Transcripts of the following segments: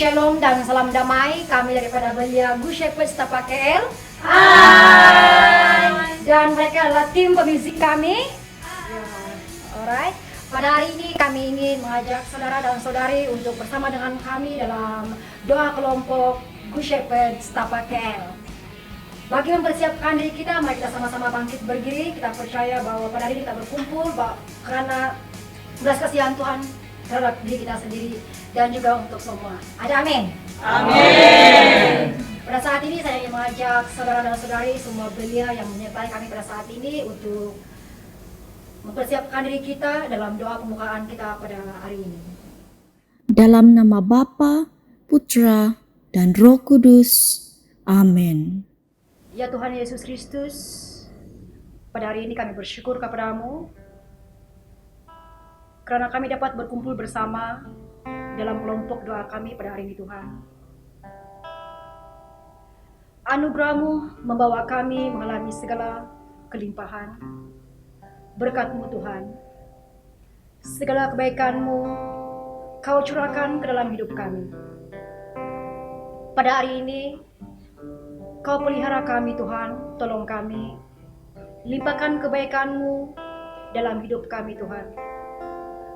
Shalom dan salam damai. Kami daripada Belia Good Shepherd Setapak KL. Hai. Dan mereka adalah tim pemusik kami. Alright. Pada hari ini kami ingin mengajak saudara dan saudari untuk bersama dengan kami dalam doa kelompok Good Shepherd Setapak KL. Bagi mempersiapkan diri kita, mari kita sama-sama bangkit berdiri. Kita percaya bahwa pada hari ini kita berkumpul karena belas kasihan Tuhan terhadap diri kita sendiri dan juga untuk semua. Ada amin? Amin. Pada saat ini saya ingin mengajak saudara dan saudari semua belia yang menyertai kami pada saat ini untuk mempersiapkan diri kita dalam doa pembukaan kita pada hari ini. Dalam nama Bapa, Putra, dan Roh Kudus. Amin. Ya Tuhan Yesus Kristus, pada hari ini kami bersyukur kepadamu karena kami dapat berkumpul bersama dalam kelompok doa kami pada hari ini Tuhan. Anugerah-Mu membawa kami mengalami segala kelimpahan. Berkat-Mu Tuhan, segala kebaikan-Mu Kau curahkan ke dalam hidup kami. Pada hari ini Kau pelihara kami Tuhan, tolong kami, limpahkan kebaikan-Mu dalam hidup kami Tuhan.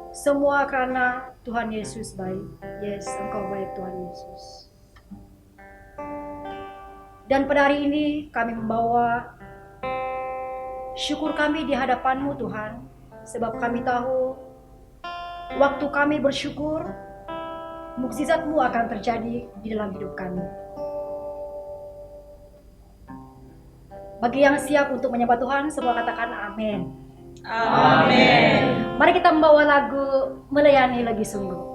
Semua karena Tuhan Yesus baik. Yes, Engkau baik Tuhan Yesus. Dan pada hari ini kami membawa syukur kami di hadapan-Mu Tuhan, sebab kami tahu waktu kami bersyukur, mukjizat-Mu akan terjadi di dalam hidup kami. Bagi yang siap untuk menyembah Tuhan, semua katakan amin. Amin. Mari kita membawa lagu Melayani Lebih Sungguh.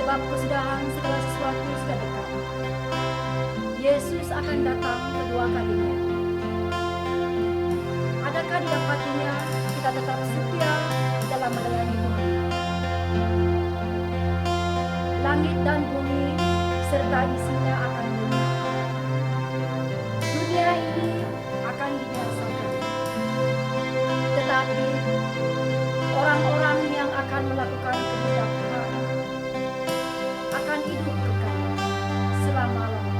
sebab kesudahan segala sesuatu sudah dekat. Yesus akan datang kedua kalinya. Adakah didapatinya kita tetap setia dalam melayani Tuhan? Langit dan bumi serta isinya akan lenyap. Dunia ini akan dibinasakan. Tetapi orang-orang yang akan melakukan kehendak Tuhan akan hidup kekal selama-lamanya.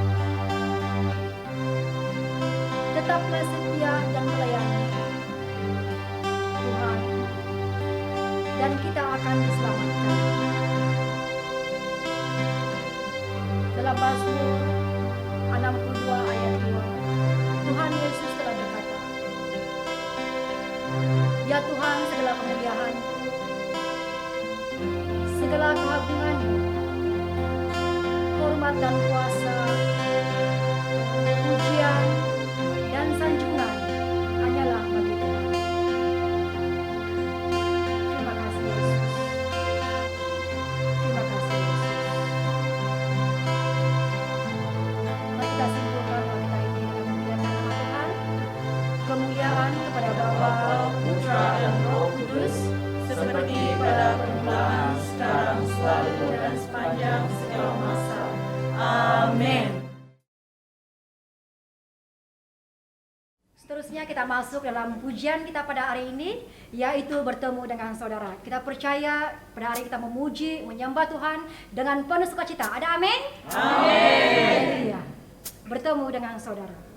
Tetaplah setia dan melayani Tuhan, dan kita akan diselamatkan. Dalam Mazmur 62 ayat 2, Tuhan Yesus telah berkata, "Ya Tuhan, segala kemuliaan-Mu, segala keagungan-Mu, hormat dan kuasa, pujian dan sanjungan hanyalah bagi Tuhan." Terima kasih Yesus. Terima kasih Yesus. Mari kita simpulkan wanita ini dengan memuliakan nama Tuhan. Kemuliaan kepada Bapa, Putra dan Roh Kudus, seperti pada permulaan, sekarang, selalu, dan sepanjang segala masa. Amin. Seterusnya kita masuk dalam pujian kita pada hari ini, yaitu bertemu dengan saudara. Kita percaya pada hari kita memuji, menyembah Tuhan dengan penuh sukacita. Ada amin? Amin. Haleluya. Bertemu dengan saudara.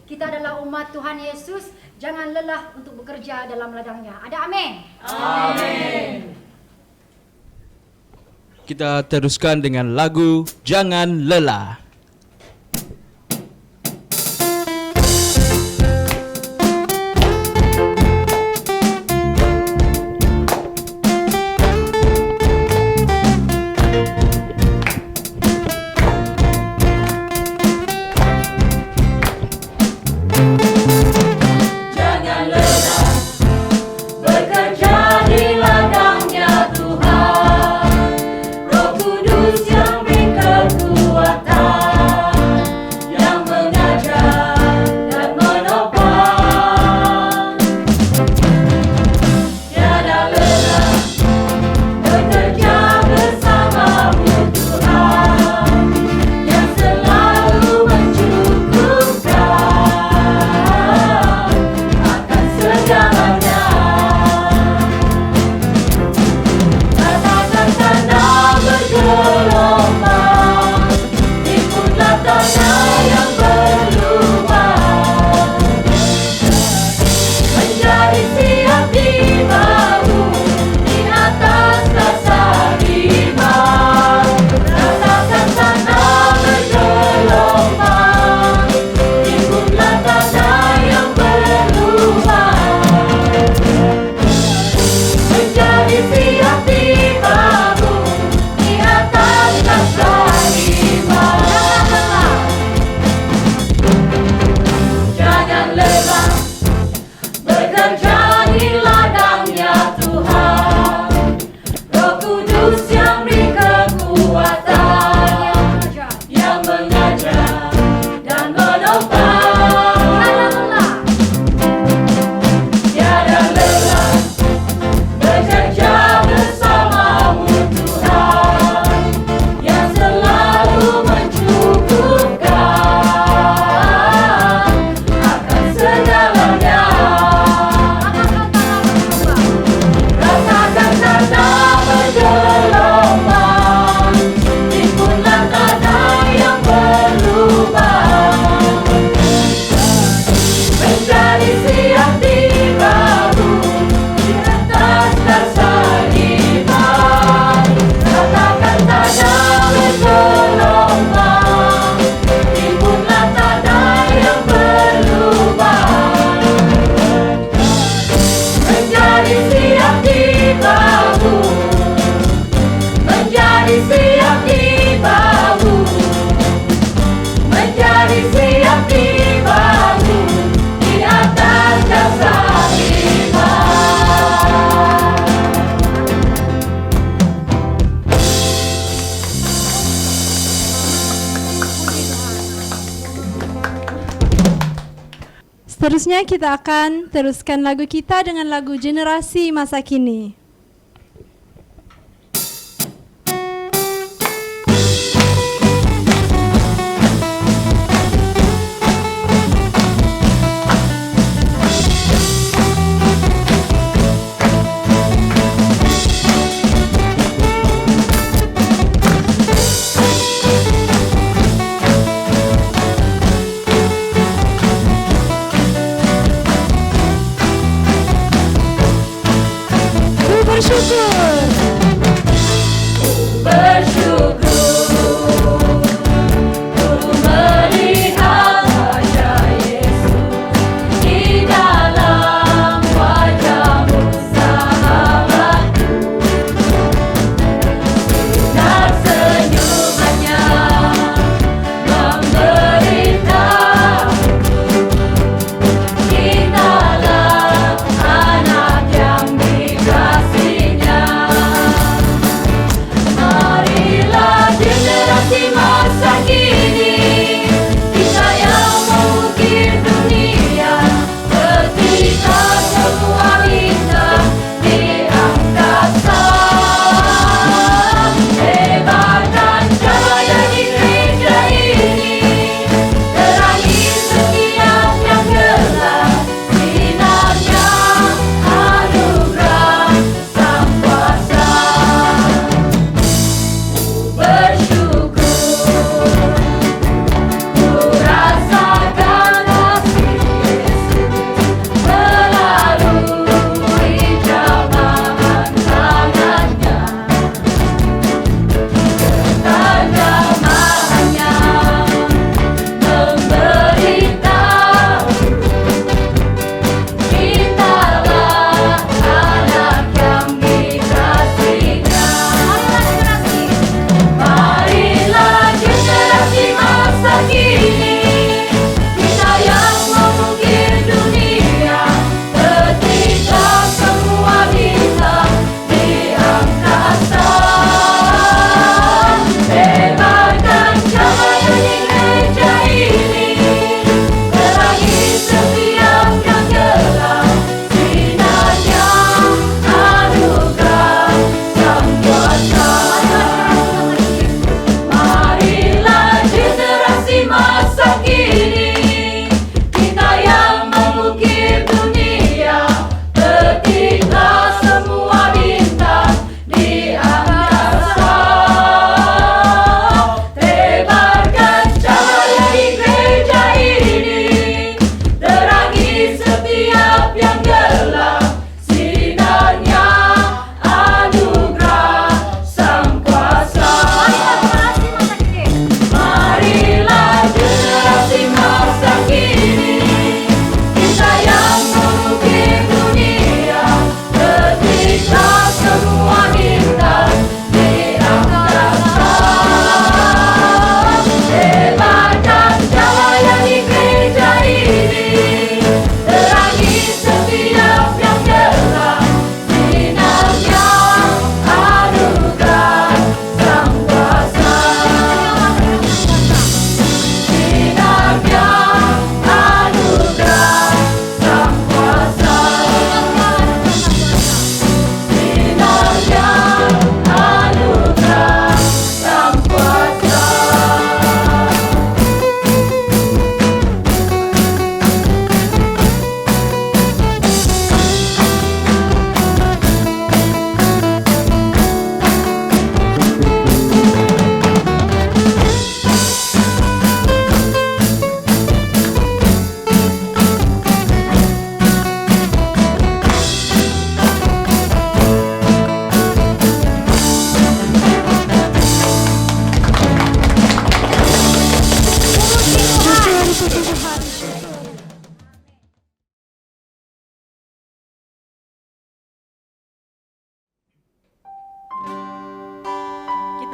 Kita adalah umat Tuhan Yesus, jangan lelah untuk bekerja dalam ladangnya. Ada amin? Amin. Kita teruskan dengan lagu Jangan Lelah. Seterusnya kita akan teruskan lagu kita dengan lagu Generasi Masa Kini.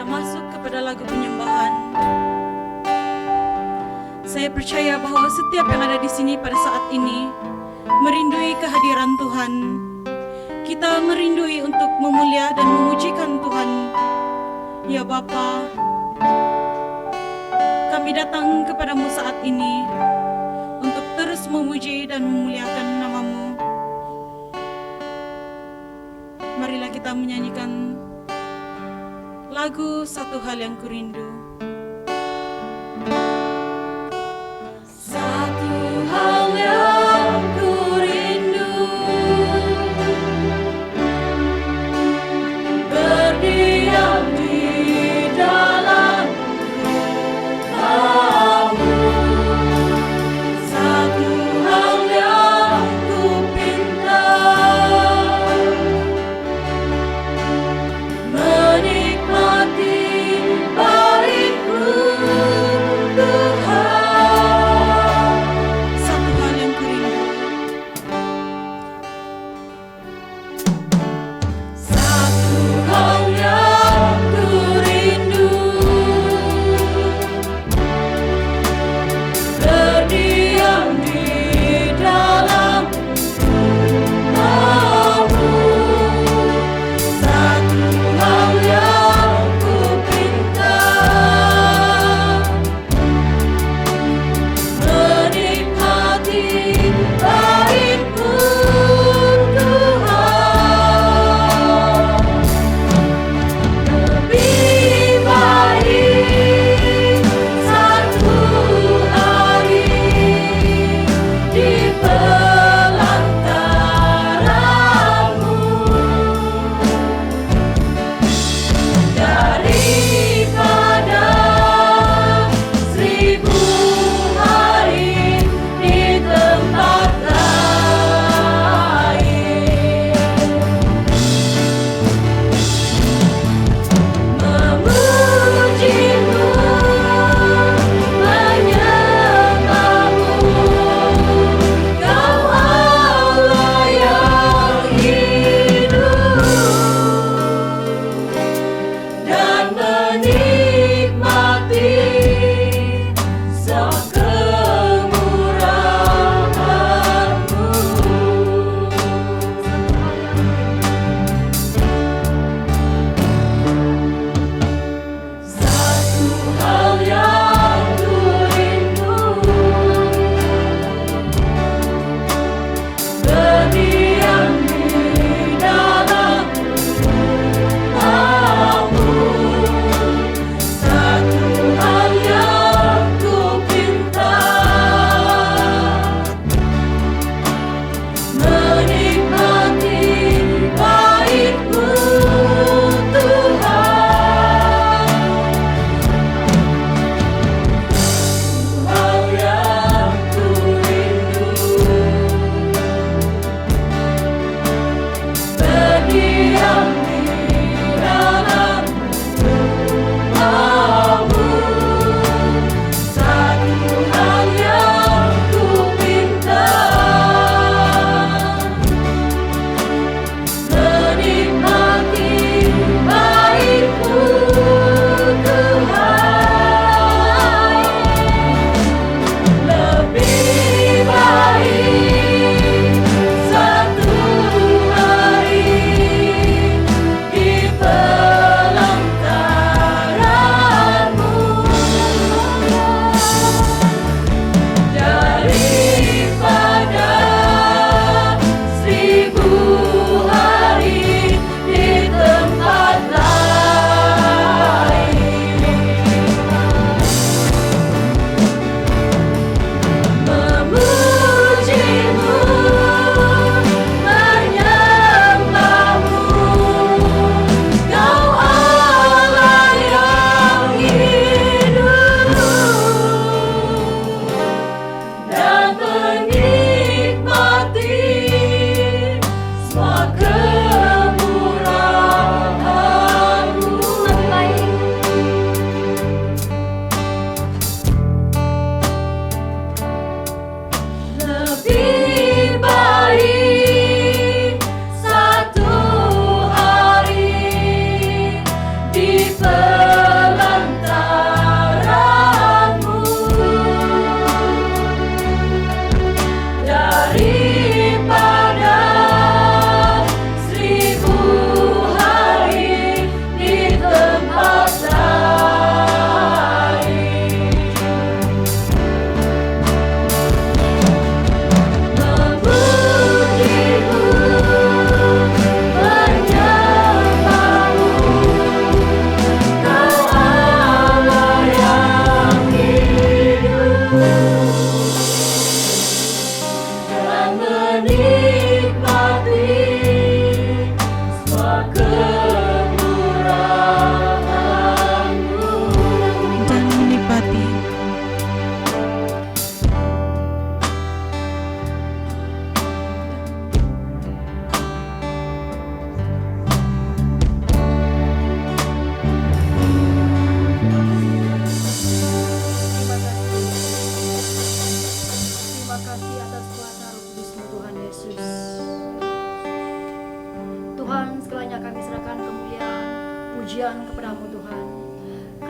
Kita masuk kepada lagu penyembahan. Saya percaya bahwa setiap yang ada di sini pada saat ini merindui kehadiran Tuhan. Kita merindui untuk memulia dan memujikan Tuhan. Ya Bapa, kami datang kepadamu saat ini untuk terus terus memuji dan memuliakan nama-Mu. Marilah kita menyanyikan lagu Satu Hal Yang Kurindu. Satu hal yang kurindu, berdiam di dalam rumah-Mu. Satu hal yang kupinta, menikmati baik-Mu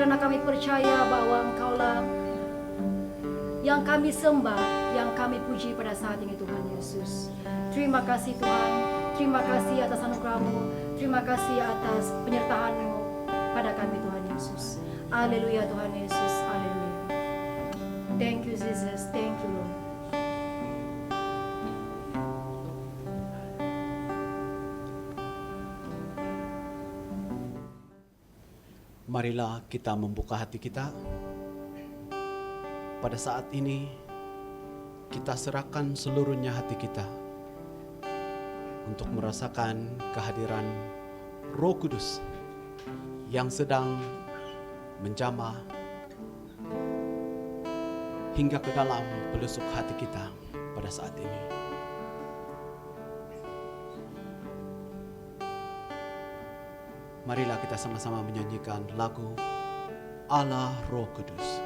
karena kami percaya bahwa Engkaulah yang kami sembah, yang kami puji pada saat ini Tuhan Yesus. Terima kasih Tuhan, terima kasih atas anugerah-Mu, terima kasih atas penyertaan-Mu pada kami Tuhan Yesus. Haleluya Tuhan Yesus, haleluya. Thank you Jesus, thank you Lord. Marilah kita membuka hati kita. Pada saat ini, kita serahkan seluruhnya hati kita untuk merasakan kehadiran Roh Kudus yang sedang menjamah hingga ke dalam pelosok hati kita pada saat ini. Marilah kita sama-sama menyanyikan lagu Allah Roh Kudus.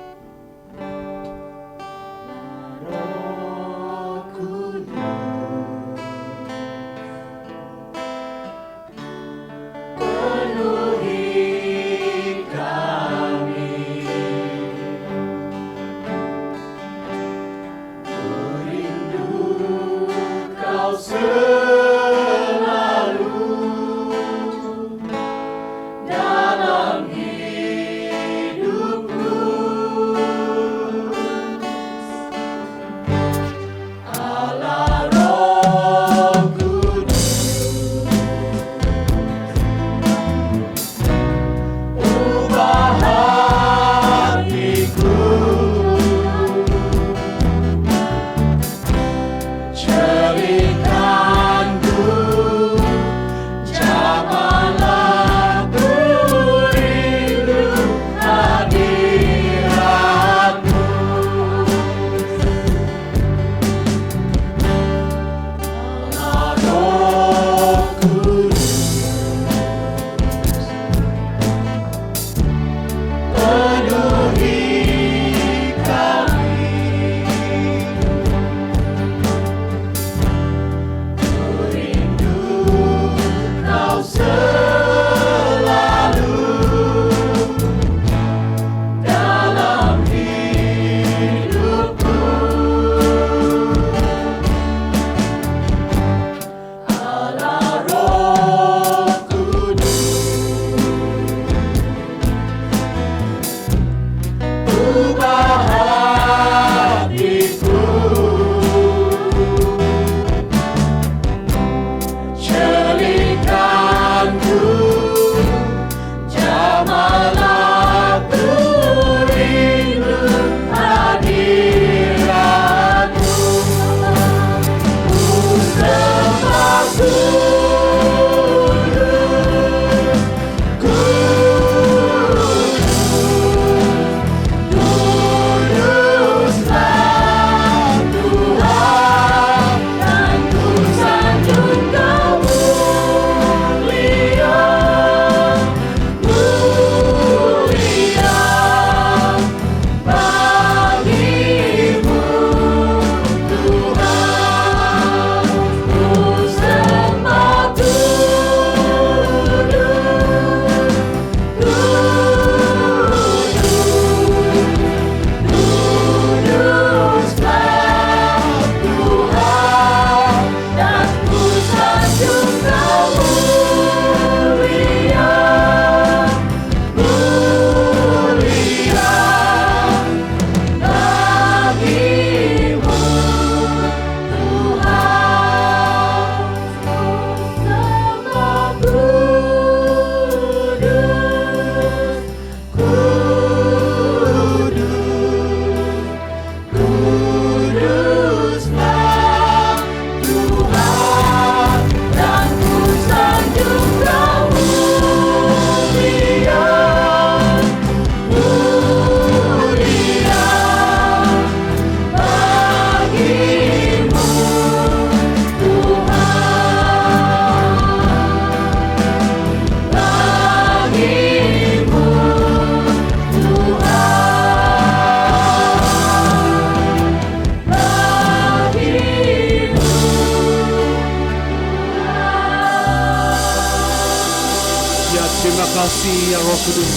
Terima kasih ya Roh Kudus.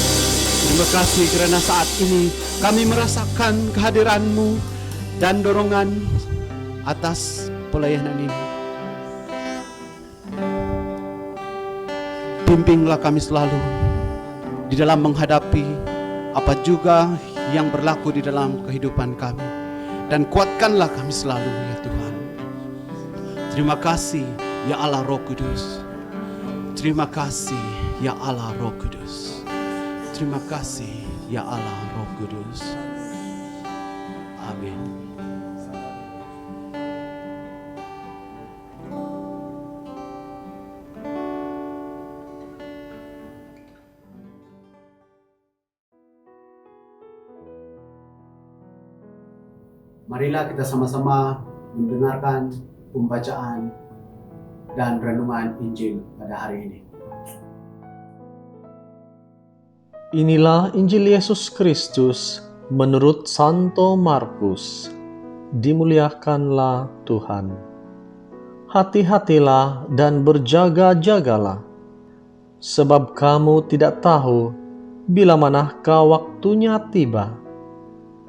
Terima kasih karena saat ini kami merasakan kehadiran-Mu dan dorongan atas pelayanan ini. Bimbinglah kami selalu di dalam menghadapi apa juga yang berlaku di dalam kehidupan kami. Dan kuatkanlah kami selalu ya Tuhan. Terima kasih ya Allah Roh Kudus. Terima kasih ya Allah Roh Kudus. Terima kasih ya Allah Roh Kudus. Amin. Marilah kita sama-sama mendengarkan pembacaan dan renungan Injil pada hari ini. Inilah Injil Yesus Kristus menurut Santo Markus. Dimuliakanlah Tuhan. Hati-hatilah dan berjaga-jagalah, sebab kamu tidak tahu bila manakah waktunya tiba.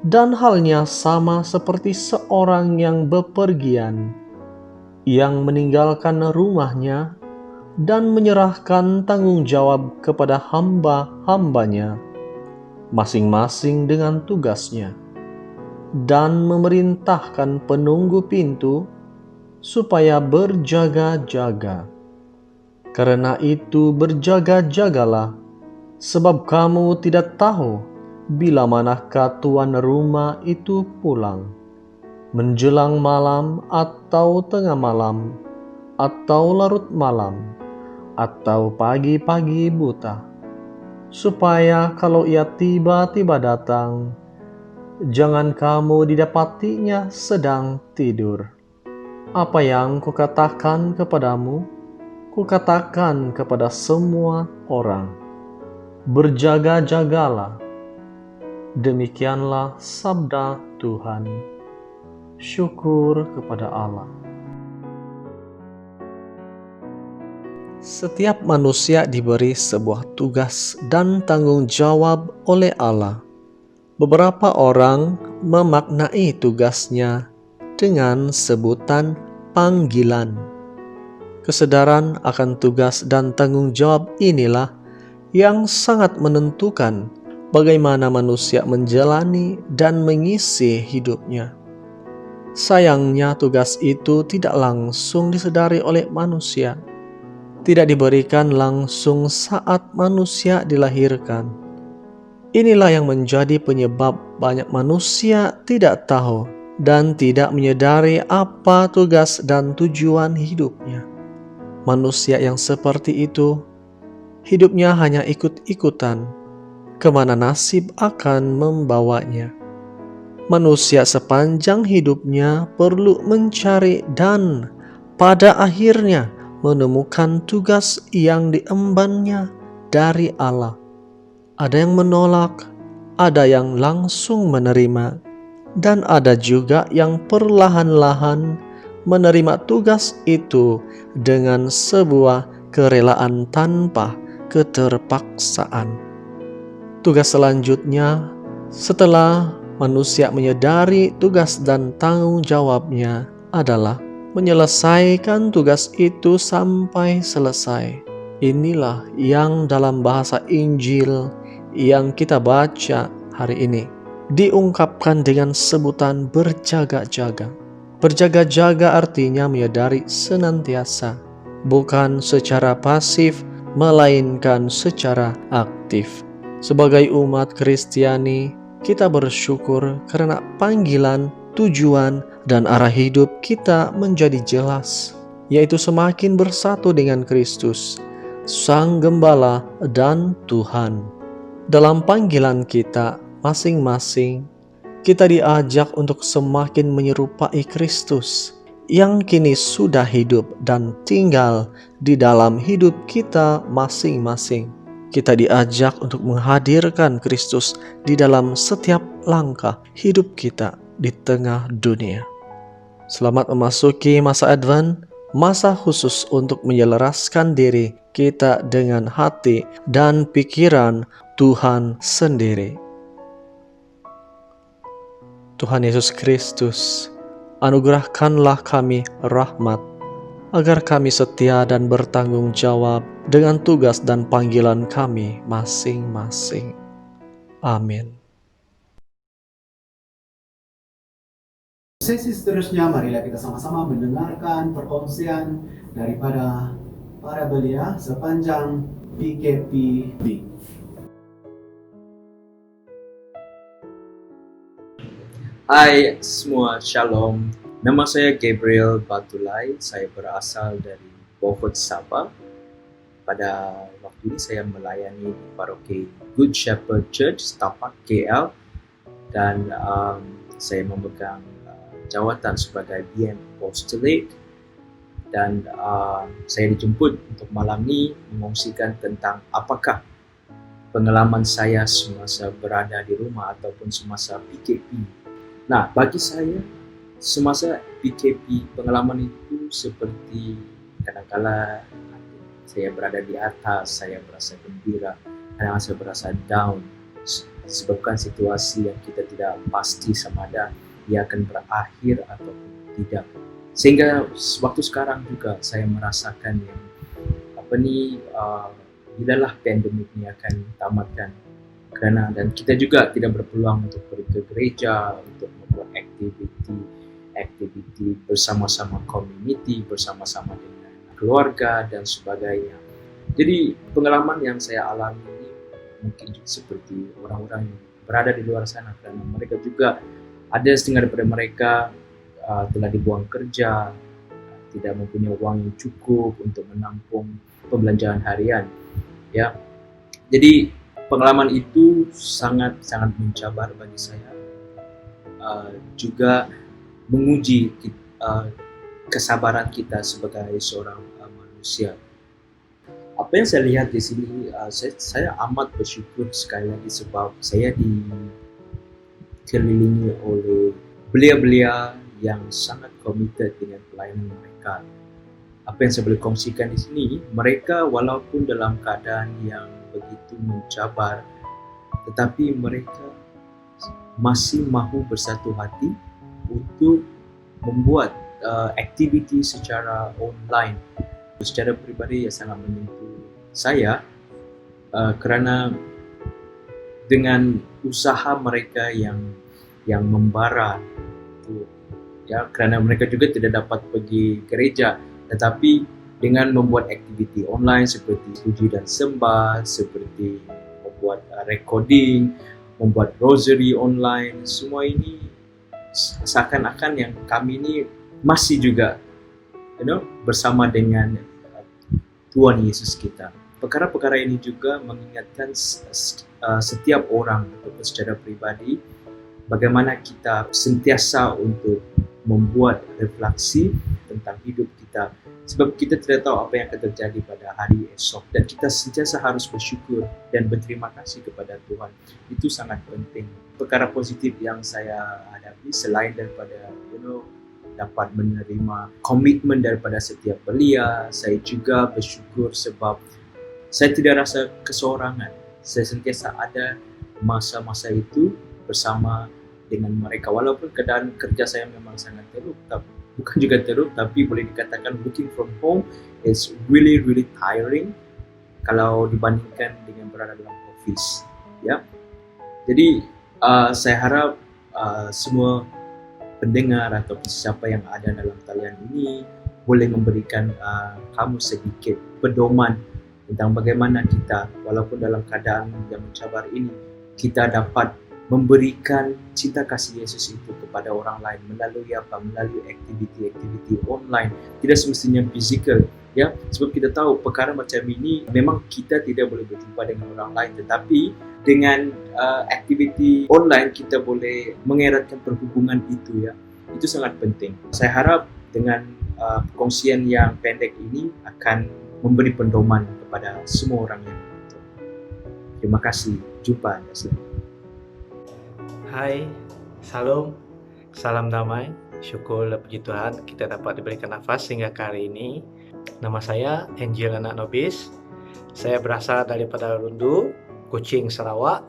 Dan halnya sama seperti seorang yang bepergian, yang meninggalkan rumahnya dan menyerahkan tanggung jawab kepada hamba-hambanya, masing-masing dengan tugasnya, dan memerintahkan penunggu pintu supaya berjaga-jaga. Karena itu berjaga-jagalah, sebab kamu tidak tahu bila manakah tuan rumah itu pulang, menjelang malam atau tengah malam, atau larut malam, atau pagi-pagi buta, supaya kalau ia tiba-tiba datang, jangan kamu didapatinya sedang tidur. Apa yang kukatakan kepadamu, kukatakan kepada semua orang, berjaga-jagalah. Demikianlah sabda Tuhan. Syukur kepada Allah. Setiap manusia diberi sebuah tugas dan tanggung jawab oleh Allah. Beberapa orang memaknai tugasnya dengan sebutan panggilan. Kesadaran akan tugas dan tanggung jawab inilah yang sangat menentukan bagaimana manusia menjalani dan mengisi hidupnya. Sayangnya tugas itu tidak langsung disadari oleh manusia, tidak diberikan langsung saat manusia dilahirkan. Inilah yang menjadi penyebab banyak manusia tidak tahu dan tidak menyadari apa tugas dan tujuan hidupnya. Manusia yang seperti itu, hidupnya hanya ikut-ikutan kemana nasib akan membawanya. Manusia sepanjang hidupnya perlu mencari dan pada akhirnya menemukan tugas yang diembannya dari Allah. Ada yang menolak, ada yang langsung menerima, dan ada juga yang perlahan-lahan menerima tugas itu dengan sebuah kerelaan tanpa keterpaksaan. Tugas selanjutnya, setelah manusia menyadari tugas dan tanggung jawabnya, adalah menyelesaikan tugas itu sampai selesai. Inilah yang dalam bahasa Injil yang kita baca hari ini diungkapkan dengan sebutan berjaga-jaga. Berjaga-jaga artinya menyadari senantiasa, bukan secara pasif, melainkan secara aktif. Sebagai umat Kristiani, kita bersyukur karena panggilan, tujuan, dan arah hidup kita menjadi jelas, yaitu semakin bersatu dengan Kristus, Sang Gembala dan Tuhan. Dalam panggilan kita masing-masing, kita diajak untuk semakin menyerupai Kristus yang kini sudah hidup dan tinggal di dalam hidup kita masing-masing. Kita diajak untuk menghadirkan Kristus di dalam setiap langkah hidup kita di tengah dunia. Selamat memasuki masa Advent, masa khusus untuk menyelaraskan diri kita dengan hati dan pikiran Tuhan sendiri. Tuhan Yesus Kristus, anugerahkanlah kami rahmat, agar kami setia dan bertanggung jawab dengan tugas dan panggilan kami masing-masing. Amin. Sesi seterusnya, marilah kita sama-sama mendengarkan perkongsian daripada para belia sepanjang PKPB. Hai semua, Shalom. Nama saya Gabriel Batulai. Saya berasal dari Beaufort, Sabah. Pada waktu ini saya melayani di paroki Good Shepherd Church, Setapak, KL. Dan saya memegang jawatan sebagai BM Apostolate. Dan saya dijemput untuk malam ini mengongsikan tentang apakah pengalaman saya semasa berada di rumah ataupun semasa PKP. Nah, bagi saya, semasa PKP, pengalaman itu seperti kadang-kala saya berada di atas, saya berasa gembira, kadang-kadang saya berasa down, disebabkan situasi yang kita tidak pasti sama ada ia akan berakhir ataupun tidak. Sehingga waktu sekarang juga saya merasakan yang bilalah pandemik ini akan tamatkan. Dan kita juga tidak berpeluang untuk pergi ke gereja, untuk membuat aktiviti bersama-sama community, bersama-sama dengan keluarga dan sebagainya. Jadi pengalaman yang saya alami ini mungkin juga seperti orang-orang yang berada di luar sana, karena mereka juga ada setengah daripada mereka telah dibuang kerja, tidak mempunyai uang yang cukup untuk menampung pembelanjaan harian. Ya, jadi pengalaman itu sangat mencabar bagi saya, juga menguji kesabaran kita sebagai seorang manusia. Apa yang saya lihat di sini, saya amat bersyukur sekali lagi sebab saya dikelilingi oleh belia-belia yang sangat committed dengan pelayanan mereka. Apa yang saya boleh kongsikan di sini, mereka walaupun dalam keadaan yang begitu mencabar, tetapi mereka masih mahu bersatu hati untuk membuat aktiviti secara online. Secara peribadi ya sangat menyentuh saya, kerana dengan usaha mereka yang membara, ya, kerana mereka juga tidak dapat pergi gereja, tetapi dengan membuat aktiviti online seperti puji dan sembah, seperti membuat recording, membuat rosary online, semua ini seakan-akan yang kami ini masih juga bersama dengan Tuhan Yesus kita. Perkara-perkara ini juga mengingatkan setiap orang ataupun secara pribadi bagaimana kita sentiasa untuk membuat refleksi tentang hidup kita, sebab kita tidak tahu apa yang akan terjadi pada hari esok, dan kita sentiasa harus bersyukur dan berterima kasih kepada Tuhan. Itu sangat penting. Perkara positif yang saya hadapi selain daripada dapat menerima komitmen daripada setiap belia, saya juga bersyukur sebab saya tidak rasa keseorangan. Saya sentiasa ada masa-masa itu bersama dengan mereka, walaupun keadaan kerja saya memang sangat teruk, bukan juga teruk, tapi boleh dikatakan working from home is really tiring kalau dibandingkan dengan berada dalam office, ya. Jadi saya harap semua pendengar atau siapa yang ada dalam talian ini boleh memberikan kamu sedikit pedoman tentang bagaimana kita walaupun dalam keadaan yang mencabar ini kita dapat memberikan cinta kasih Yesus itu kepada orang lain melalui apa? Melalui aktiviti online, tidak semestinya fizikal, ya. Sebab kita tahu perkara macam ini memang kita tidak boleh berjumpa dengan orang lain, tetapi dengan aktiviti online kita boleh mengeratkan perhubungan itu, ya. Itu sangat penting. Saya harap dengan perkongsian yang pendek ini akan memberi pedoman kepada semua orang yang menonton. Terima kasih. Jumpa Anda semua. Hai, salam damai. Syukur dan puji Tuhan kita dapat diberikan nafas hingga kali ini. Nama saya Angel Anak Nobis. Saya berasal daripada Rundu, Kuching, Sarawak.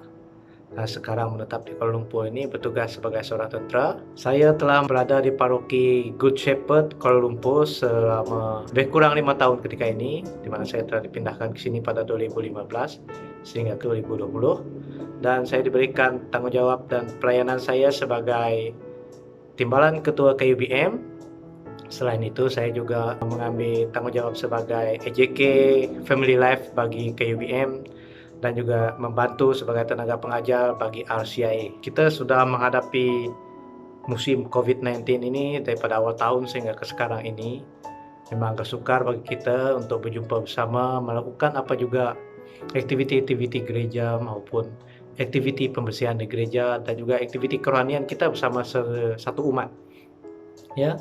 Dan sekarang menetap di Kuala Lumpur ini bertugas sebagai seorang tentera. Saya telah berada di paroki Good Shepherd Kuala Lumpur selama lebih kurang 5 tahun ketika ini, di mana saya telah dipindahkan ke sini pada 2015 sehingga ke 2020. Dan saya diberikan tanggungjawab dan pelayanan saya sebagai Timbalan Ketua KUBM. Selain itu, saya juga mengambil tanggungjawab sebagai EJK Family Life bagi KUBM dan juga membantu sebagai tenaga pengajar bagi RCIA. Kita sudah menghadapi musim COVID-19 ini daripada awal tahun sehingga ke sekarang ini. Memang agak sukar bagi kita untuk berjumpa bersama, melakukan apa juga aktiviti-aktiviti gereja maupun aktiviti pembersihan di gereja dan juga aktiviti kerohanian kita bersama satu umat. Ya,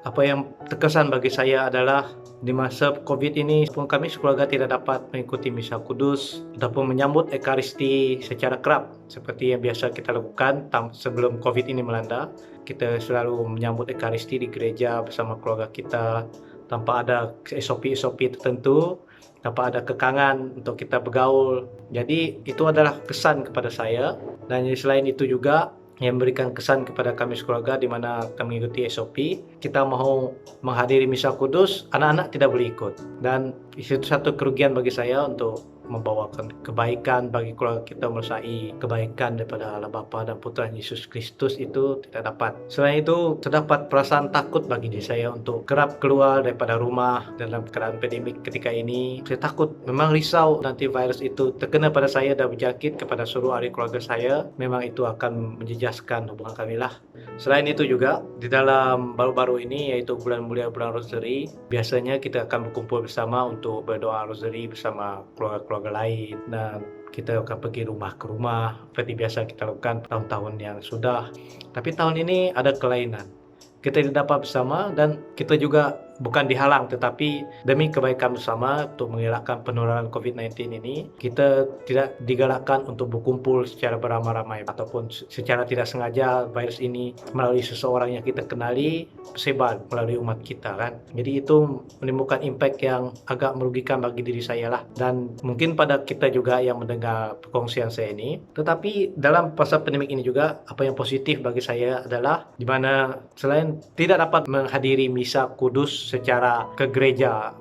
apa yang terkesan bagi saya adalah di masa COVID ini pun kami sekeluarga tidak dapat mengikuti misa kudus ataupun menyambut Ekaristi secara kerap seperti yang biasa kita lakukan sebelum COVID ini melanda. Kita selalu menyambut Ekaristi di gereja bersama keluarga kita tanpa ada SOP-SOP tertentu, tanpa ada kekangan untuk kita bergaul. Jadi itu adalah kesan kepada saya, dan selain itu juga yang memberikan kesan kepada kami sekeluarga di mana kami mengikuti SOP. Kita mau menghadiri misa kudus, anak-anak tidak boleh ikut. Dan itu satu kerugian bagi saya untuk membawakan kebaikan bagi keluarga kita, merasai kebaikan daripada Allah Bapa dan Putra Yesus Kristus itu tidak dapat. Selain itu, terdapat perasaan takut bagi diri saya untuk kerap keluar daripada rumah dalam keadaan pandemik ketika ini. Saya takut, memang risau nanti virus itu terkena pada saya dan berjangkit kepada seluruh ahli keluarga saya. Memang itu akan menjejaskan hubungan kami lah. Selain itu juga, di dalam baru-baru ini yaitu bulan mulia, bulan Rosary, biasanya kita akan berkumpul bersama untuk berdoa Rosary bersama keluarga-keluarga lain, dan kita akan pergi rumah ke rumah seperti biasa kita lakukan tahun-tahun yang sudah. Tapi tahun ini ada kelainan. Kita tidak dapat bersama dan kita juga bukan dihalang, tetapi demi kebaikan bersama untuk mengelakkan penularan COVID-19 ini, kita tidak digalakkan untuk berkumpul secara beramai-ramai ataupun secara tidak sengaja virus ini melalui seseorang yang kita kenali tersebar melalui umat kita kan. Jadi itu menimbulkan impact yang agak merugikan bagi diri saya lah, dan mungkin pada kita juga yang mendengar perkongsian saya ini. Tetapi dalam masa pandemik ini juga apa yang positif bagi saya adalah di mana selain tidak dapat menghadiri misa kudus secara ke gereja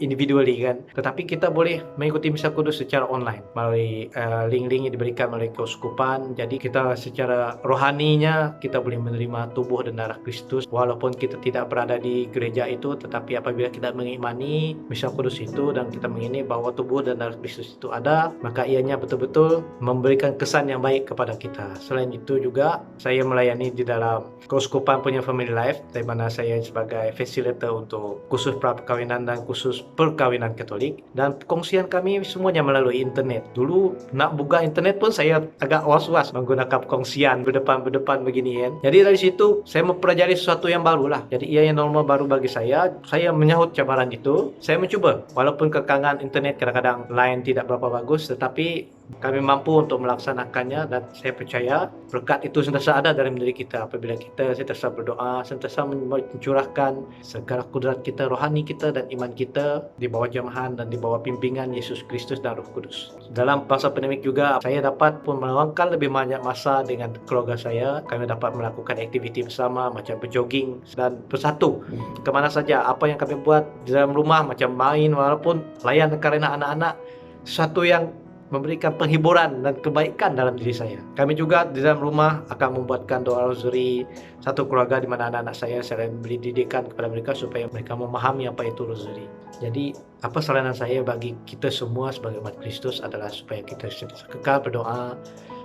individually kan, tetapi kita boleh mengikuti misa kudus secara online melalui link-link yang diberikan melalui keuskupan. Jadi kita secara rohaninya kita boleh menerima tubuh dan darah Kristus walaupun kita tidak berada di gereja itu, tetapi apabila kita mengimani misa kudus itu dan kita mengimani bahwa tubuh dan darah Kristus itu ada, maka ianya betul-betul memberikan kesan yang baik kepada kita. Selain itu juga saya melayani di dalam keuskupan punya Family Life, di mana saya sebagai facilitator untuk khusus perkawinan dan khusus perkawinan Katolik, dan perkongsian kami semuanya melalui internet. Dulu nak buka internet pun saya agak was-was menggunakan perkongsian berdepan begini kan. Jadi dari situ saya mempelajari sesuatu yang baru lah. Jadi ia yang normal baru bagi saya. Saya menyahut cabaran itu. Saya mencuba walaupun kekangan internet kadang-kadang line tidak berapa bagus, tetapi kami mampu untuk melaksanakannya, dan saya percaya berkat itu sentiasa ada dalam diri kita apabila kita sentiasa berdoa, sentiasa mencurahkan segala kudrat kita, rohani kita dan iman kita di bawah jamahan dan di bawah bimbingan Yesus Kristus dan Roh Kudus. Dalam masa pandemik juga saya dapat pun meluangkan lebih banyak masa dengan keluarga saya. Kami dapat melakukan aktiviti bersama macam berjogging dan bersatu kemana saja. Apa yang kami buat di dalam rumah macam main walaupun layan kerana anak-anak, sesuatu yang memberikan penghiburan dan kebaikan dalam diri saya. Kami juga di dalam rumah akan membuatkan doa rosary satu keluarga di mana anak-anak saya beri didikan kepada mereka supaya mereka memahami apa itu rosary. Jadi apa saranan saya bagi kita semua sebagai umat Kristus adalah supaya kita sentiasa kekal berdoa,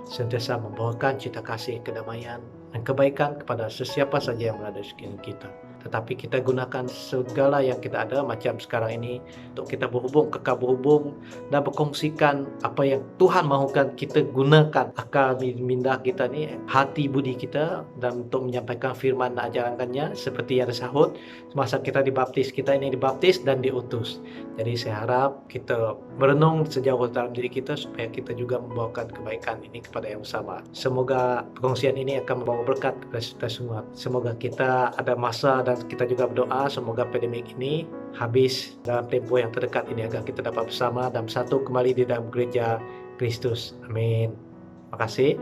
sentiasa membawakan cita kasih, kedamaian dan kebaikan kepada sesiapa saja yang berada di sekitar kita. Tetapi kita gunakan segala yang kita ada macam sekarang ini untuk kita berhubung, kekal berhubung dan berkongsikan apa yang Tuhan mahukan kita gunakan akal minda kita ni, hati budi kita, dan untuk menyampaikan firman dan ajarannya seperti yang disahut semasa kita dibaptis. Kita ini dibaptis dan diutus. Jadi saya harap kita merenung sejauh dalam diri kita supaya kita juga membawakan kebaikan ini kepada yang bersama. Semoga perkongsian ini akan membawa berkat kepada kita semua. Semoga kita ada masa dan dan kita juga berdoa semoga pandemik ini habis dalam tempoh yang terdekat ini agar kita dapat bersama dan bersatu kembali di dalam gereja Kristus. Amin. Terima kasih.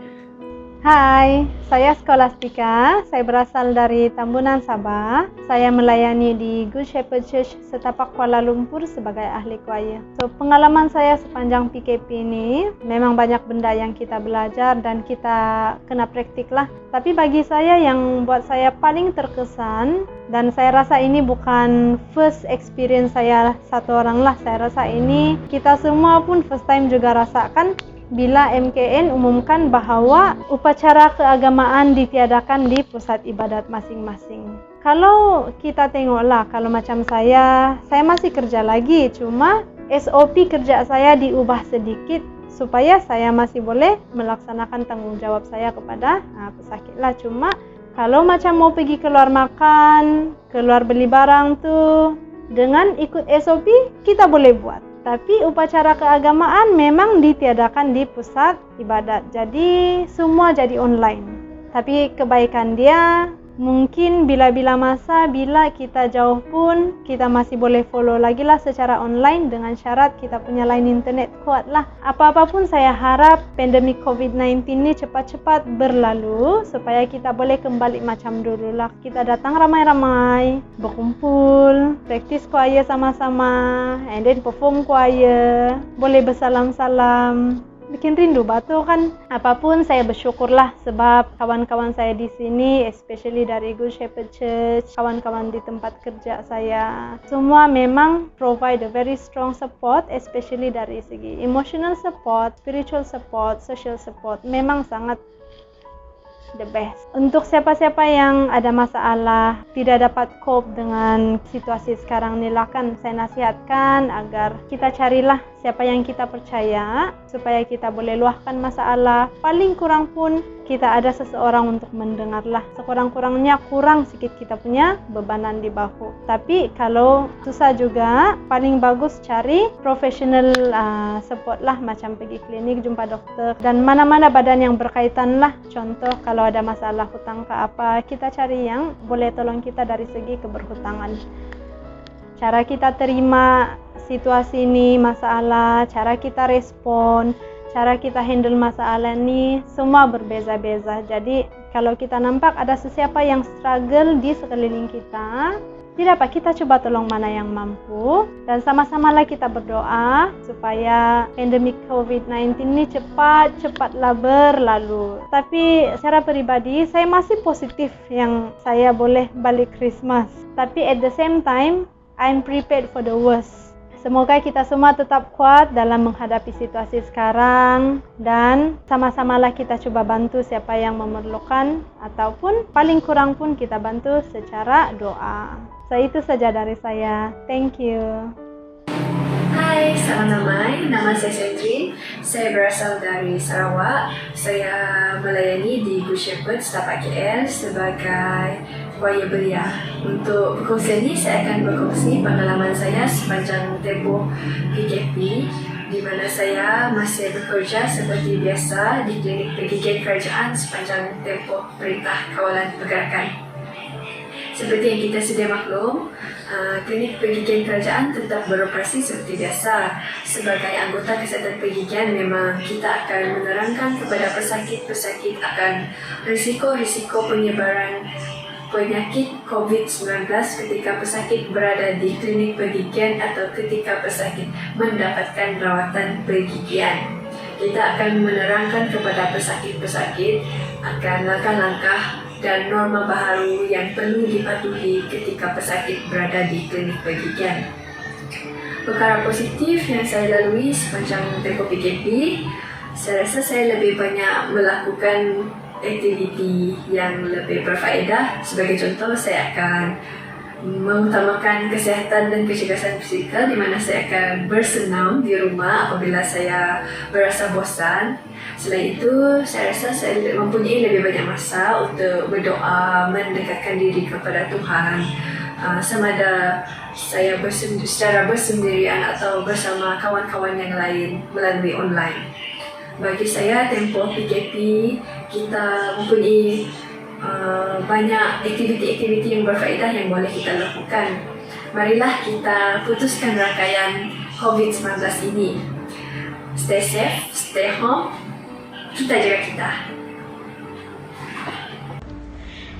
Hai, saya Skolastika. Saya berasal dari Tambunan, Sabah. Saya melayani di Good Shepherd Church Setapak Kuala Lumpur sebagai ahli choir. Pengalaman saya sepanjang PKP ini memang banyak benda yang kita belajar dan kita kena praktik lah. Tapi bagi saya yang buat saya paling terkesan, dan saya rasa ini bukan first experience saya satu orang lah. Saya rasa ini kita semua pun first time juga rasakan bila MKN umumkan bahawa upacara keagamaan ditiadakan di pusat ibadat masing-masing. Kalau kita tengoklah, kalau macam saya masih kerja lagi, cuma SOP kerja saya diubah sedikit supaya saya masih boleh melaksanakan tanggung jawab saya kepada pesakit lah. Cuma kalau macam mau pergi keluar makan, keluar beli barang tuh, dengan ikut SOP kita boleh buat. Tapi upacara keagamaan memang ditiadakan di pusat ibadat. Jadi semua jadi online. Tapi kebaikan dia mungkin bila-bila masa, bila kita jauh pun kita masih boleh follow lagi lah secara online dengan syarat kita punya line internet kuat lah. Apa-apa pun saya harap pandemik COVID-19 ni cepat-cepat berlalu supaya kita boleh kembali macam dulu lah. Kita datang ramai-ramai, berkumpul, praktis choir sama-sama, and then perform choir, boleh bersalam-salam. Bikin rindu batu kan. Apapun saya bersyukurlah sebab kawan-kawan saya di sini, especially dari Good Shepherd Church, kawan-kawan di tempat kerja saya, semua memang provide a very strong support, especially dari segi emotional support, spiritual support, social support. Memang sangat the best. Untuk siapa-siapa yang ada masalah, tidak dapat cope dengan situasi sekarang ni lah kan, saya nasihatkan agar kita carilah siapa yang kita percaya supaya kita boleh luahkan masalah. Paling kurang pun kita ada seseorang untuk mendengarlah. Sekurang-kurangnya kurang sikit kita punya bebanan di bahu. Tapi kalau susah juga, paling bagus cari professional support lah, macam pergi klinik, jumpa dokter dan mana-mana badan yang berkaitan lah. Contoh kalau ada masalah hutang ke apa, kita cari yang boleh tolong kita dari segi keberhutangan. Cara kita terima situasi ini, masalah, cara kita respon, cara kita handle masalah ni semua berbeza-beza. Jadi kalau kita nampak ada sesiapa yang struggle di sekeliling kita, tidak apa, kita coba tolong mana yang mampu dan sama-samalah kita berdoa supaya pandemik COVID-19 ini cepat-cepatlah berlalu. Tapi secara peribadi saya masih positif yang saya boleh balik Christmas. Tapi at the same time I'm prepared for the worst. Semoga kita semua tetap kuat dalam menghadapi situasi sekarang dan sama-samalah kita coba bantu siapa yang memerlukan ataupun paling kurang pun kita bantu secara doa. Itu saja dari saya. Thank you. Hai, salam damai. Nama saya Sandrine. Saya berasal dari Sarawak. Saya melayani di Good Shepherd Setapak KL sebagai choir belia. Untuk perkongsian ini, saya akan berkongsi pengalaman saya sepanjang tempoh PKP di mana saya masih bekerja seperti biasa di klinik pendidikan kerajaan sepanjang tempoh Perintah Kawalan Pergerakan. Seperti yang kita sedia maklum, klinik pendidikan kerajaan tetap beroperasi seperti biasa. Sebagai anggota kesihatan pendidikan, memang kita akan menerangkan kepada pesakit-pesakit akan risiko-risiko penyebaran penyakit COVID-19 ketika pesakit berada di klinik pendidikan atau ketika pesakit mendapatkan rawatan pendidikan. Kita akan menerangkan kepada pesakit-pesakit akan langkah-langkah dan norma baharu yang perlu dipatuhi ketika pesakit berada di klinik pendidikan. Perkara positif yang saya lalui sepanjang tempoh PKP, saya rasa saya lebih banyak melakukan aktiviti yang lebih berfaedah. Sebagai contoh, saya akan mengutamakan kesihatan dan kecergasan fizikal di mana saya akan bersenam di rumah apabila saya berasa bosan. Selain itu, saya rasa saya mempunyai lebih banyak masa untuk berdoa, mendekatkan diri kepada Tuhan, sama ada saya secara bersendirian atau bersama kawan-kawan yang lain melalui online. Bagi saya, tempoh PKP kita mempunyai banyak aktiviti-aktiviti yang berfaedah yang boleh kita lakukan. Marilah kita putuskan rangkaian COVID-19 ini. Stay safe, stay home, kita jaga kita.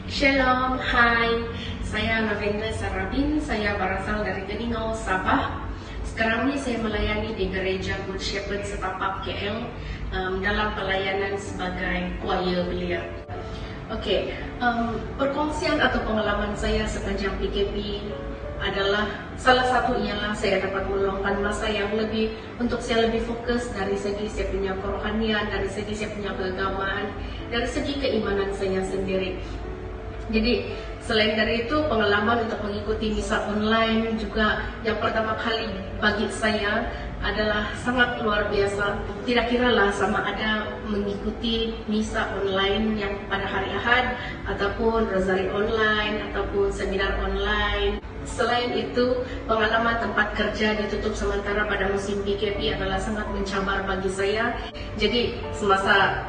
Shalom, hai. Saya Lavender Sarabin, saya berasal dari Geningau, Sabah. Sekarang ini saya melayani di Gereja Good Shepherd Setapak KL dalam pelayanan sebagai choir belia. Perkongsian atau pengalaman saya sepanjang PKP adalah salah satu ialah saya dapat meluangkan masa yang lebih untuk saya lebih fokus dari segi saya punya kerohanian, dari segi saya punya keagamaan, dari segi keimanan saya sendiri. Jadi selain dari itu, pengalaman untuk mengikuti misa online juga yang pertama kali bagi saya adalah sangat luar biasa. Tidak kiralah sama ada mengikuti misa online yang pada hari Ahad, ataupun rosari online, ataupun seminar online. Selain itu, pengalaman tempat kerja ditutup sementara pada musim PKP adalah sangat mencabar bagi saya. Jadi semasa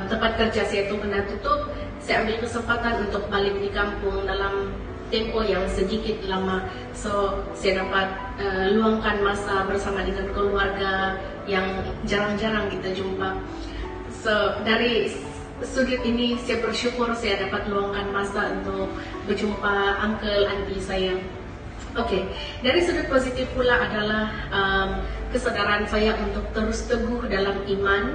tempat kerja saya itu kena tutup, saya ambil kesempatan untuk balik di kampung dalam tempo yang sedikit lama. So, saya dapat luangkan masa bersama dengan keluarga yang jarang-jarang kita jumpa. So, dari sudut ini saya bersyukur saya dapat luangkan masa untuk berjumpa uncle, auntie saya. Dari sudut positif pula adalah kesadaran saya untuk terus teguh dalam iman.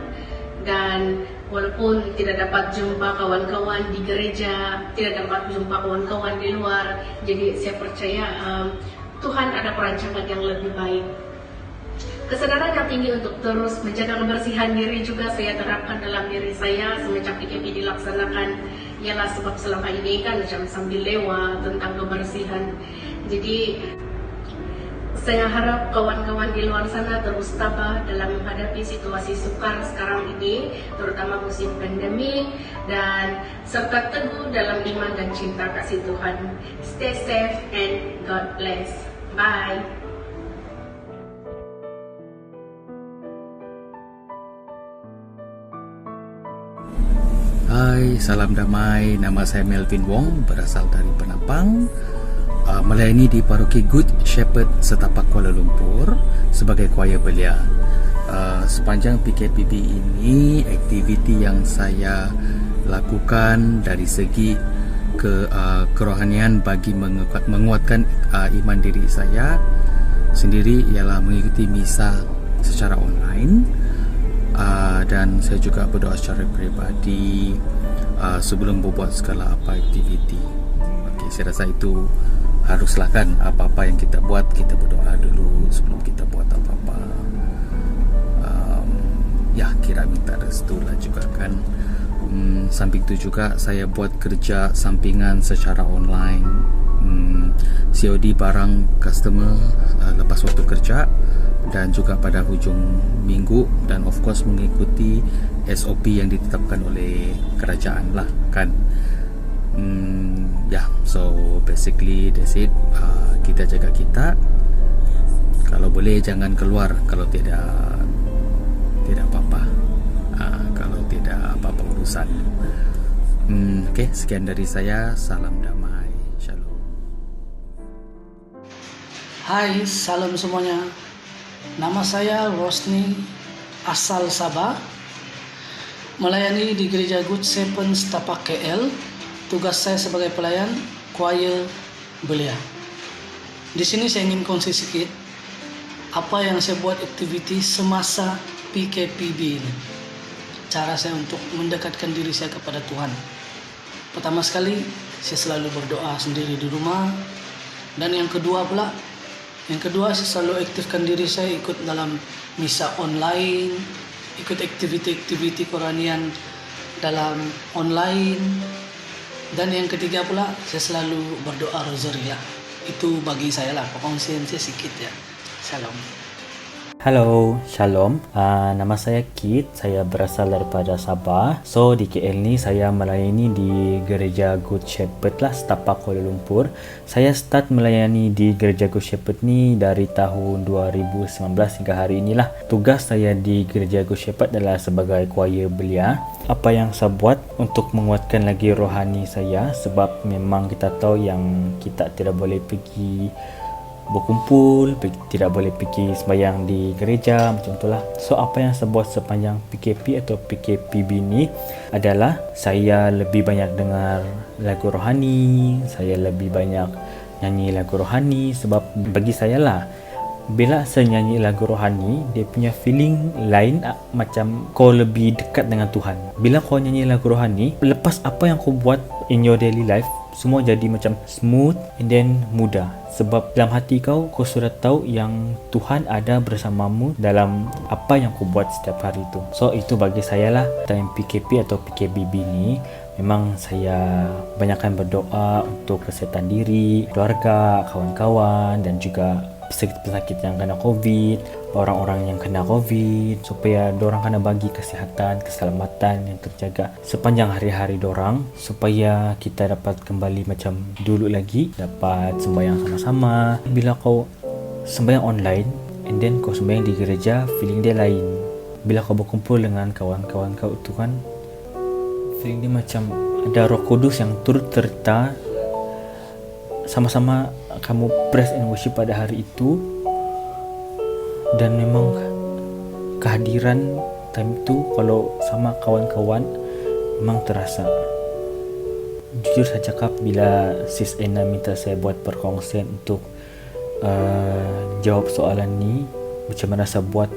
Dan walaupun tidak dapat jumpa kawan-kawan di gereja, tidak dapat jumpa kawan-kawan di luar, jadi saya percaya Tuhan ada perancangan yang lebih baik. Kesadaran yang tinggi untuk terus menjaga kebersihan diri juga saya terapkan dalam diri saya semenjak PKP dilaksanakan. Ialah sebab selama ini kan macam sambil lewat tentang kebersihan. Jadi saya harap kawan-kawan di luar sana terus tabah dalam menghadapi situasi sukar sekarang ini, terutama musim pandemi, dan serta teguh dalam iman dan cinta kasih Tuhan. Stay safe and God bless. Bye. Hai, salam damai. Nama saya Melvin Wong, berasal dari Penampang. Melayani di Paroki Good Shepherd Setapak Kuala Lumpur sebagai choir belia. Sepanjang PKPB ini, aktiviti yang saya lakukan dari segi kerohanian bagi menguatkan iman diri saya sendiri ialah mengikuti misa secara online, dan saya juga berdoa secara pribadi sebelum berbuat segala apa aktiviti. Saya rasa itu haruslah kan, apa-apa yang kita buat, kita berdoa dulu sebelum kita buat apa-apa. Kira minta restu lah juga kan. Samping itu juga saya buat kerja sampingan secara online, COD barang customer lepas waktu kerja, dan juga pada hujung minggu, dan of course mengikuti SOP yang ditetapkan oleh kerajaan lah kan. So basically that's it. Kita jaga kita. Kalau boleh jangan keluar kalau tidak apa-apa. Kalau tidak apa-apa urusan. Sekian dari saya. Salam damai. Shalom. Hai, salam semuanya. Nama saya Rosni, asal Sabah. Melayani di Gereja Good Shepherd Setapak KL. Tugas saya sebagai pelayan choir belia. Di sini saya ingin kongsi sedikit apa yang saya buat aktiviti semasa PKPB ini. Cara saya untuk mendekatkan diri saya kepada Tuhan. Pertama sekali, saya selalu berdoa sendiri di rumah. Dan yang kedua saya selalu aktifkan diri saya ikut dalam misa online, ikut aktiviti-aktiviti kerohanian dalam online. Dan yang ketiga pula, saya selalu berdoa rosary lah. Itu bagi saya lah, pengongsian saya sedikit ya. Salam. Halo, Shalom. Nama saya Kit. Saya berasal daripada Sabah. So, di KL ni saya melayani di Gereja Good Shepherd lah, setapak Kuala Lumpur. Saya start melayani di Gereja Good Shepherd ni dari tahun 2019 hingga hari inilah. Tugas saya di Gereja Good Shepherd adalah sebagai choir belia. Apa yang saya buat untuk menguatkan lagi rohani saya, sebab memang kita tahu yang kita tidak boleh pergi berkumpul, tidak boleh pergi sembahyang di gereja macam itulah. So apa yang saya buat sepanjang PKP atau PKPB ni adalah saya lebih banyak dengar lagu rohani, saya lebih banyak nyanyi lagu rohani, sebab bagi saya lah, bila saya nyanyi lagu rohani, dia punya feeling lain, macam kau lebih dekat dengan Tuhan. Bila kau nyanyi lagu rohani, lepas apa yang kau buat in your daily life, semua jadi macam smooth and then mudah. Sebab dalam hati kau sudah tahu yang Tuhan ada bersamamu dalam apa yang kau buat setiap hari itu. So itu bagi saya lah, time PKP atau PKBB ni, memang saya banyakkan berdoa untuk kesihatan diri, keluarga, kawan-kawan dan juga pesakit-pesakit yang kena COVID, orang-orang yang kena COVID, supaya dorang kena bagi kesihatan, keselamatan yang terjaga sepanjang hari-hari dorang, supaya kita dapat kembali macam dulu lagi, dapat sembahyang sama-sama. Bila kau sembahyang online and then kau sembahyang di gereja, feeling dia lain. Bila kau berkumpul dengan kawan-kawan kau itu kan, feeling dia macam ada Roh Kudus yang turut serta, sama-sama kamu praise and worship pada hari itu. Dan memang kehadiran time itu kalau sama kawan-kawan memang terasa. Jujur saya cakap, bila Sis Ena minta saya buat perkongsian untuk jawab soalan ni, macam mana saya buat,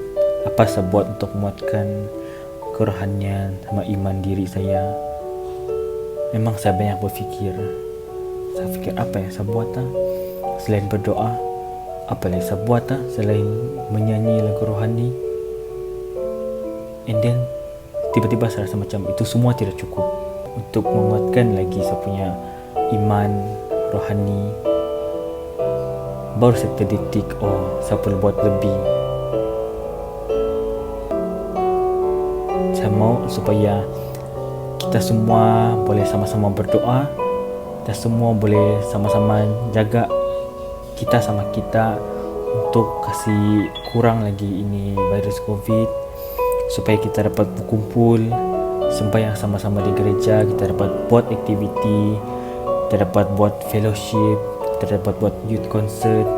apa saya buat untuk menguatkan kerohanian sama iman diri saya, memang saya banyak berfikir. Saya fikir apa yang saya buat selain berdoa, apa yang saya buat selain menyanyi lagu rohani. And then tiba-tiba saya rasa macam itu semua tidak cukup untuk menguatkan lagi saya punya iman rohani. Baru saya terdetik, oh saya perlu buat lebih. Saya mau supaya kita semua boleh sama-sama berdoa, kita semua boleh sama-sama jaga kita sama kita untuk kasih kurang lagi ini virus COVID, supaya kita dapat berkumpul sembahyang sama-sama di gereja, kita dapat buat aktiviti, kita dapat buat fellowship, kita dapat buat youth concert.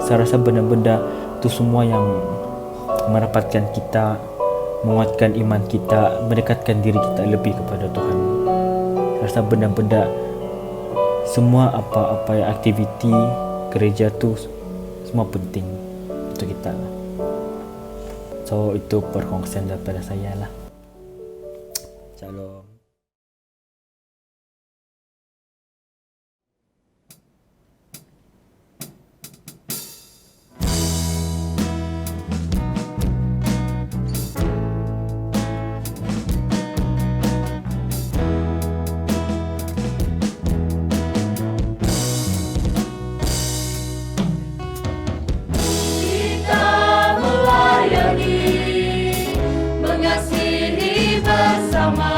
Saya rasa benda-benda itu semua yang merapatkan kita, menguatkan iman kita, mendekatkan diri kita lebih kepada Tuhan. Saya rasa benda-benda semua apa-apa aktiviti gereja tu semua penting untuk kita lah. So itu perkongsian daripada saya lah. Shalom. Mengasihi bersama.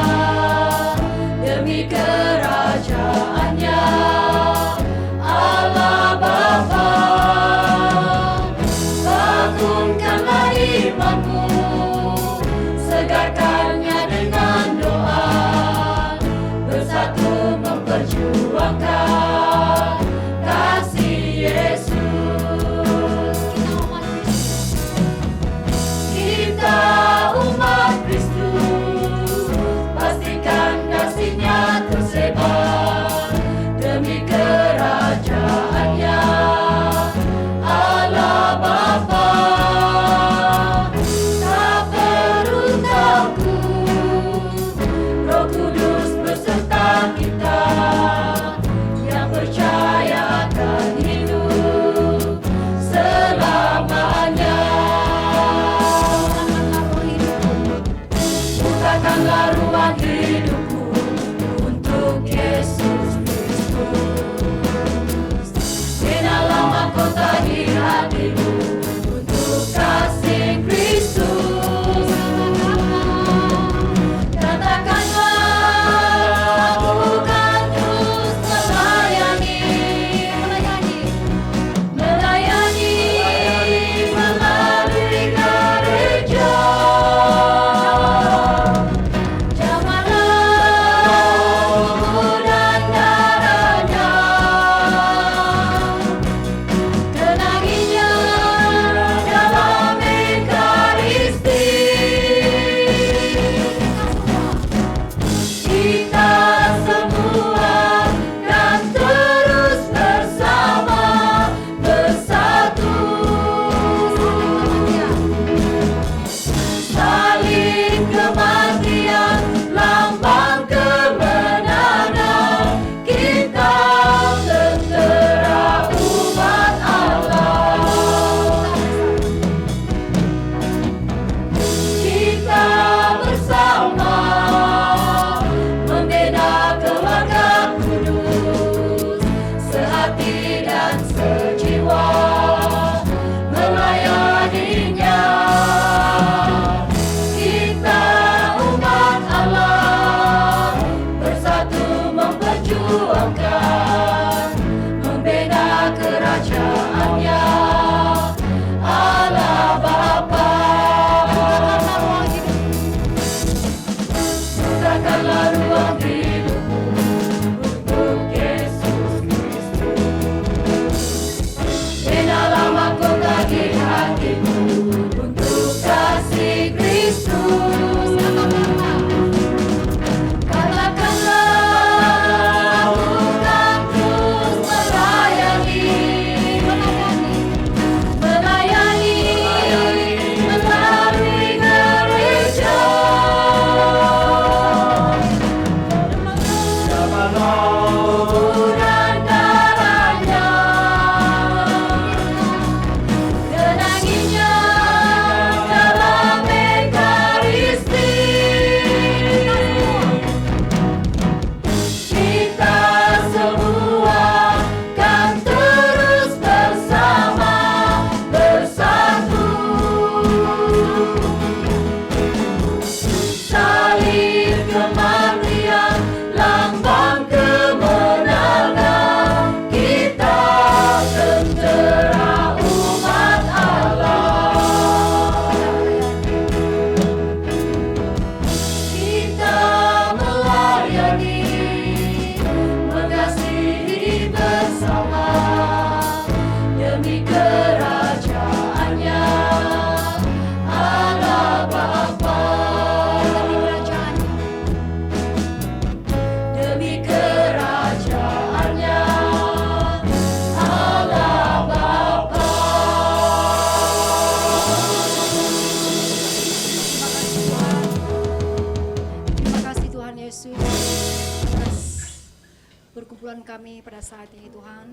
perkumpulan kami pada saat ini Tuhan.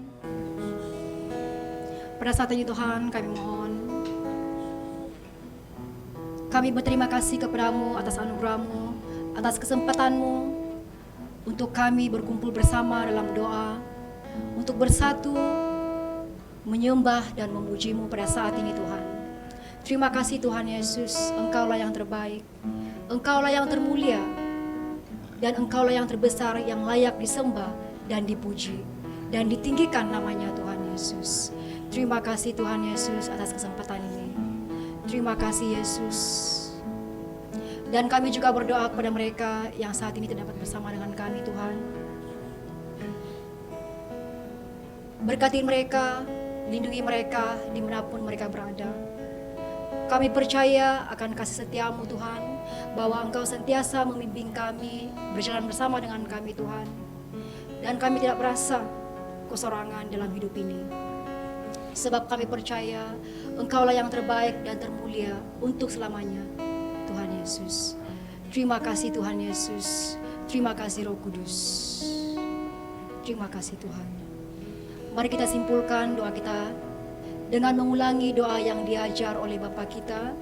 Pada saat ini Tuhan kami mohon, kami berterima kasih kepadamu atas anugerah-Mu, atas kesempatan-Mu untuk kami berkumpul bersama dalam doa, untuk bersatu, menyembah dan memuji-Mu pada saat ini Tuhan. Terima kasih Tuhan Yesus, Engkaulah yang terbaik, Engkaulah yang termulia, dan Engkaulah yang terbesar yang layak disembah dan dipuji dan ditinggikan namanya Tuhan Yesus. Terima kasih Tuhan Yesus atas kesempatan ini. Terima kasih Yesus. Dan kami juga berdoa kepada mereka yang saat ini tidak dapat bersama dengan kami Tuhan. Berkati mereka, lindungi mereka dimanapun mereka berada. Kami percaya akan kasih setiamu Tuhan, bahwa Engkau sentiasa membimbing kami, berjalan bersama dengan kami Tuhan. Dan kami tidak merasa kesorangan dalam hidup ini. Sebab kami percaya Engkaulah yang terbaik dan termulia untuk selamanya, Tuhan Yesus. Terima kasih Tuhan Yesus. Terima kasih Roh Kudus. Terima kasih Tuhan. Mari kita simpulkan doa kita dengan mengulangi doa yang diajar oleh Bapa kita.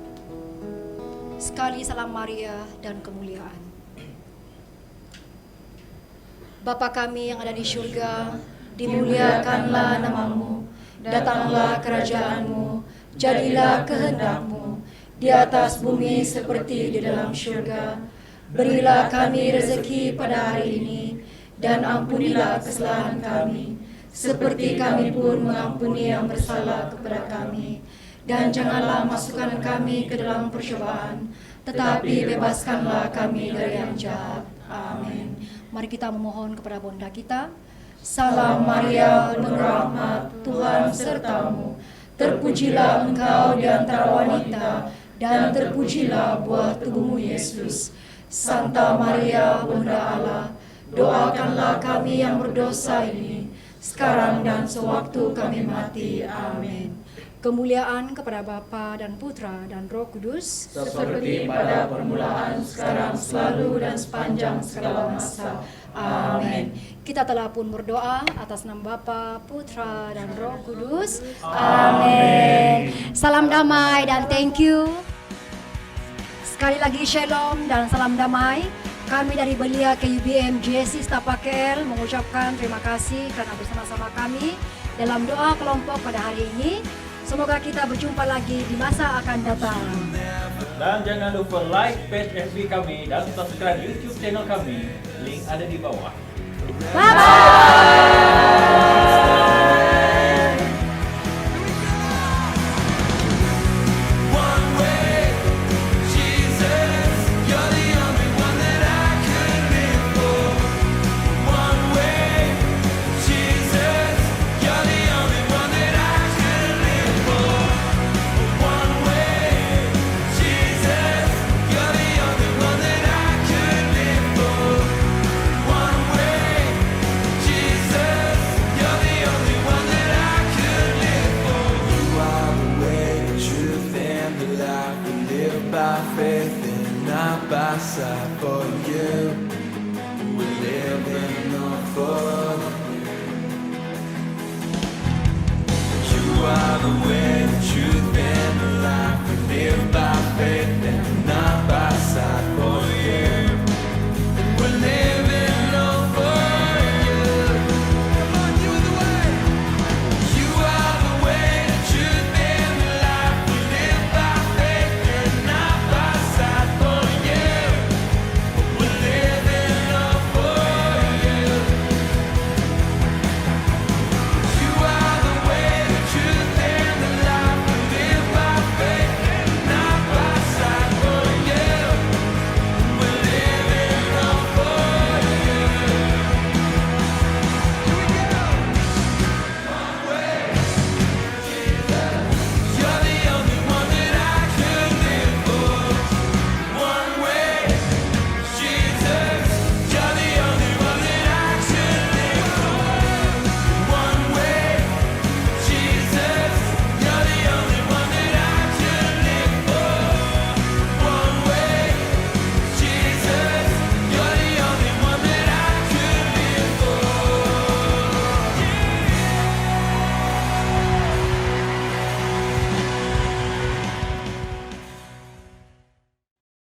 Sekali salam Maria dan kemuliaan. Bapa kami yang ada di surga, dimuliakanlah namamu, datanglah kerajaanmu, jadilah kehendak-Mu di atas bumi seperti di dalam surga. Berilah kami rezeki pada hari ini, dan ampunilah kesalahan kami, seperti kami pun mengampuni yang bersalah kepada kami. Dan janganlah masukkan kami ke dalam percobaan, tetapi bebaskanlah kami dari yang jahat. Amin. Mari kita memohon kepada Bonda kita. Salam Maria, penuh rahmat, Tuhan sertamu. Terpujilah engkau di antara wanita, dan terpujilah buah tubuhmu Yesus. Santa Maria, Bunda Allah, doakanlah kami yang berdosa ini, sekarang dan sewaktu kami mati. Amin. Kemuliaan kepada Bapa dan Putra dan Roh Kudus, seperti pada permulaan, sekarang, selalu, dan sepanjang segala masa. Amin. Kita telah pun berdoa atas nama Bapa, Putra, dan Roh Kudus. Amin. Salam damai dan thank you. Sekali lagi shalom dan salam damai. Kami dari Belia KUBM JC Setapak KL mengucapkan terima kasih karena bersama-sama kami dalam doa kelompok pada hari ini. Semoga kita berjumpa lagi di masa akan datang. Dan jangan lupa like page FB kami dan subscribe YouTube channel kami. Link ada di bawah. Bye-bye.